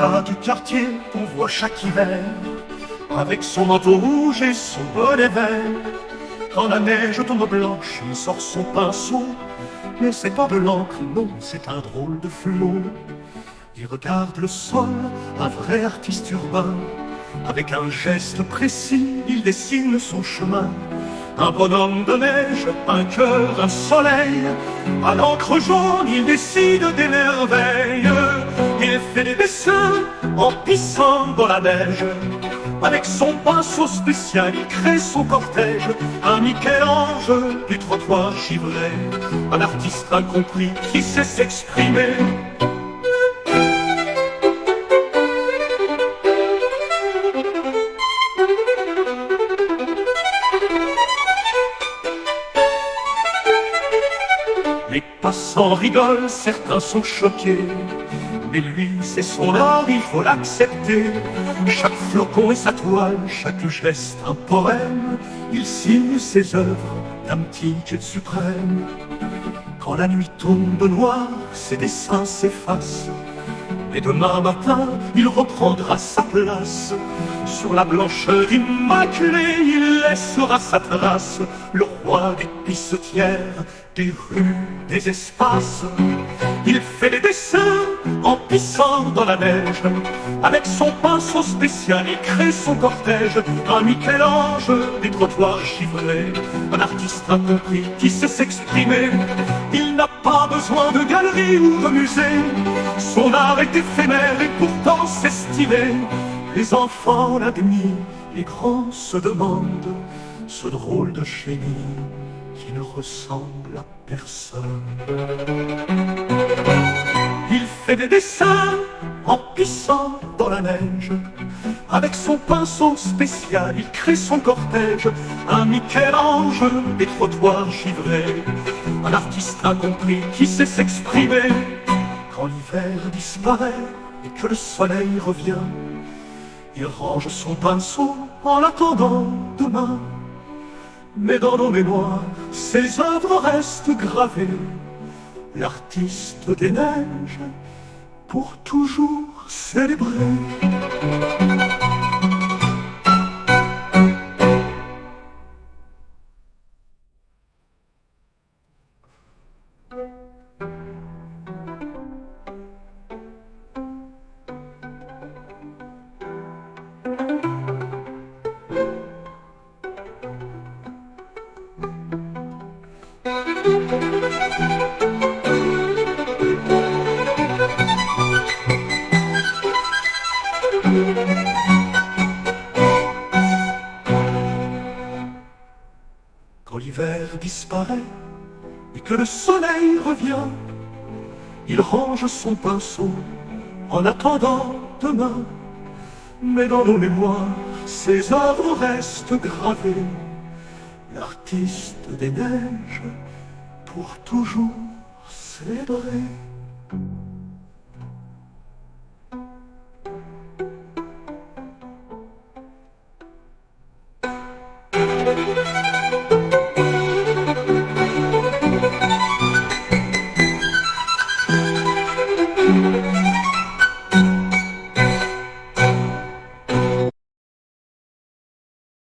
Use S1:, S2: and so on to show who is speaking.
S1: gars du quartier qu'on voit chaque hiver, avec son manteau rouge et son bonnet vert. Quand la neige tombe blanche, il sort son pinceau, mais c'est pas de l'encre, non, c'est un drôle de flot. Il regarde le sol, un vrai artiste urbain. Avec un geste précis, il dessine son chemin. Un bonhomme de neige, un cœur, un soleil. À l'encre jaune, il décide des merveilles. Il fait des dessins en pissant dans la neige. Avec son pinceau spécial, il crée son cortège. Un Michel-Ange du trottoir givré. Un artiste incompris qui sait s'exprimer. Les passants rigolent, certains sont choqués. Mais lui, c'est son art, il faut l'accepter. Chaque flocon est sa toile, chaque geste un poème. Il signe ses œuvres d'un petit jet suprême. Quand la nuit tombe noire, ses dessins s'effacent. Et demain matin, il reprendra sa place. Sur la blancheur immaculée, il laissera sa trace. Le roi des pissetières, des rues, des espaces. Il fait des dessins en pissant dans la neige. Avec son pinceau spécial, il crée son cortège. Un Michel-Ange des trottoirs givrés. Un artiste incompris qui sait s'exprimer. Il n'a pas besoin de galerie ou de musée. Son art est éphémère et pourtant s'estimer. Les enfants l'admirent, les grands se demandent. Ce drôle de génie qui ne ressemble à personne. Il fait des dessins en pissant dans la neige. Avec son pinceau spécial, il crée son cortège. Un Michel-Ange des trottoirs givrés. Un artiste incompris qui sait s'exprimer. Quand l'hiver disparaît et que le soleil revient, il range son pinceau en attendant demain. Mais dans nos mémoires, ses œuvres restent gravées. L'artiste des neiges, pour toujours célébré. Quand l'hiver disparaît et que le soleil revient, il range son pinceau en attendant demain. Mais dans nos mémoires, ses œuvres restent gravées. L'artiste des neiges, pour toujours célébré.